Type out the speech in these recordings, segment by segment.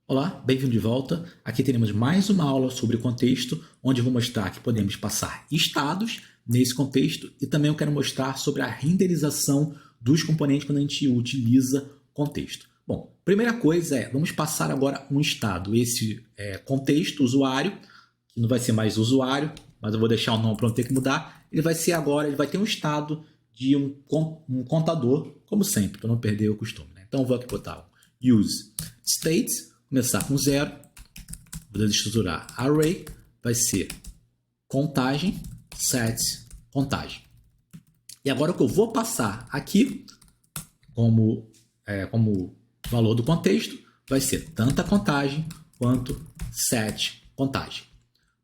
Olá, bem-vindo de volta. Aqui teremos mais uma aula sobre contexto, onde eu vou mostrar que podemos passar estados nesse contexto e também eu quero mostrar sobre a renderização dos componentes quando a gente utiliza contexto. Bom, primeira coisa vamos passar agora um estado. Esse contexto, usuário, que não vai ser mais usuário, mas eu vou deixar o nome para não ter que mudar. Ele vai ser agora, ele vai ter um estado de um contador, como sempre, para não perder o costume, né? Então eu vou aqui botar use states. Começar com 0, vou desestruturar array, vai ser contagem, set, contagem. E agora o que eu vou passar aqui, como valor do contexto, vai ser tanto a contagem quanto set contagem.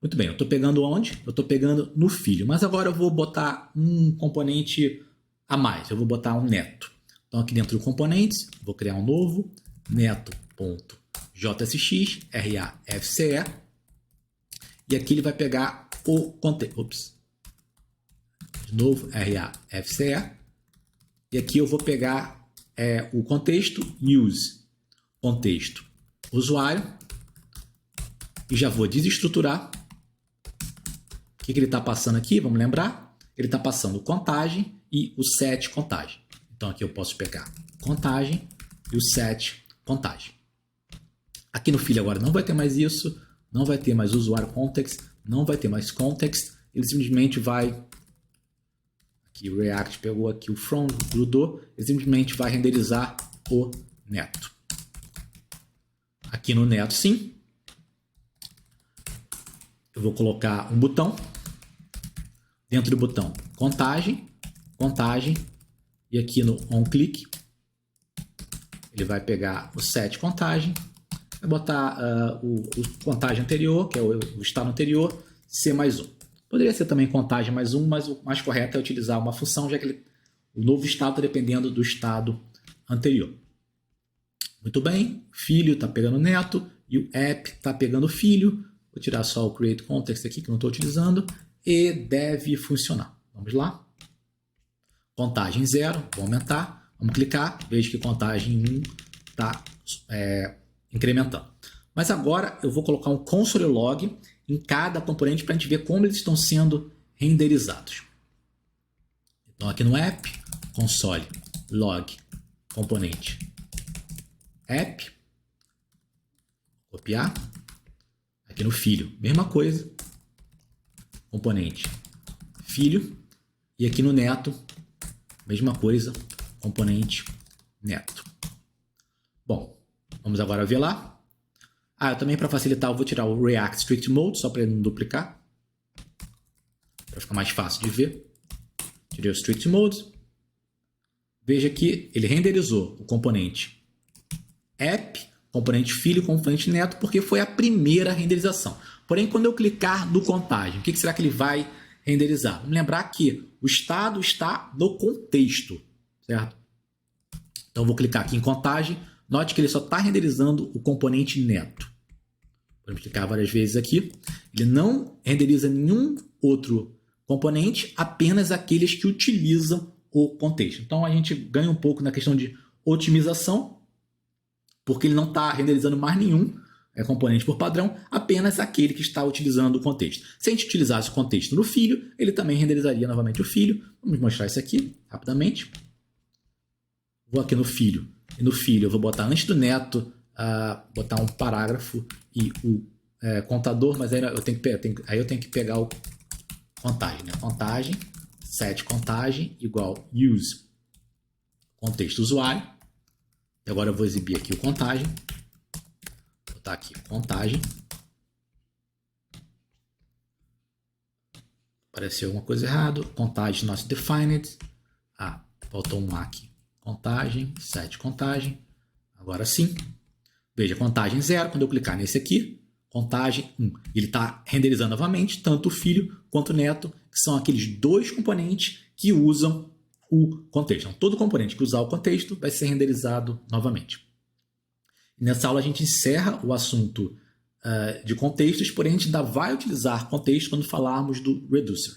Muito bem, eu estou pegando onde? Eu estou pegando no filho, mas agora eu vou botar um componente a mais, eu vou botar um neto. Então aqui dentro do componentes, vou criar um novo, neto.jsx, RAFCE, e aqui ele vai pegar o contexto. De novo, RAFCE, e aqui eu vou pegar o contexto use, contexto usuário, e já vou desestruturar. O que ele está passando aqui? Vamos lembrar? Ele está passando contagem e o set contagem. Então aqui eu posso pegar contagem e o set contagem. Aqui no filho agora não vai ter mais isso, não vai ter mais usuário context, não vai ter mais context, ele simplesmente vai, aqui o React pegou aqui o from, grudou, ele simplesmente vai renderizar o neto. Aqui no neto sim, eu vou colocar um botão, dentro do botão contagem, contagem, e aqui no onClick, ele vai pegar o set contagem, vai botar o contagem anterior, que é o estado anterior, C mais 1. Poderia ser também contagem mais 1, mas o mais correto é utilizar uma função, já que o novo estado está dependendo do estado anterior. Muito bem, filho está pegando neto e o app está pegando filho. Vou tirar só o create context aqui, que não estou utilizando, e deve funcionar. Vamos lá. Contagem 0, vou aumentar, vamos clicar, veja que contagem 1 está incrementando. Mas agora eu vou colocar um console log em cada componente para a gente ver como eles estão sendo renderizados. Então aqui no app, console log componente app, copiar. Aqui no filho, mesma coisa, componente filho, e aqui no neto, mesma coisa, componente neto. Bom, vamos agora ver lá. Eu também, para facilitar, eu vou tirar o React Strict Mode, só para ele não duplicar, para ficar mais fácil de ver. Tirei o Strict Mode. Veja que ele renderizou o componente app, componente filho e componente neto, porque foi a primeira renderização. Porém, quando eu clicar no contagem, o que será que ele vai renderizar? Vamos lembrar que o estado está no contexto, certo? Então, eu vou clicar aqui em contagem. Note que ele só está renderizando o componente neto. Vamos clicar várias vezes aqui. Ele não renderiza nenhum outro componente, apenas aqueles que utilizam o contexto. Então, a gente ganha um pouco na questão de otimização, porque ele não está renderizando mais nenhum componente por padrão, apenas aquele que está utilizando o contexto. Se a gente utilizasse o contexto no filho, ele também renderizaria novamente o filho. Vamos mostrar isso aqui rapidamente. Vou aqui no filho. E no filho eu vou botar antes do neto, botar um parágrafo e o contador, mas aí eu tenho que pegar o contagem, né? Contagem, set contagem, igual use contexto usuário. E agora eu vou exibir aqui o contagem. Vou botar aqui contagem. Apareceu alguma coisa errada. Contagem not defined. Faltou um aqui. Contagem, set contagem. Agora sim. Veja, contagem 0. Quando eu clicar nesse aqui, contagem 1. Ele está renderizando novamente tanto o filho quanto o neto, que são aqueles dois componentes que usam o contexto. Então, todo componente que usar o contexto vai ser renderizado novamente. E nessa aula a gente encerra o assunto de contextos, porém a gente ainda vai utilizar contexto quando falarmos do reducer.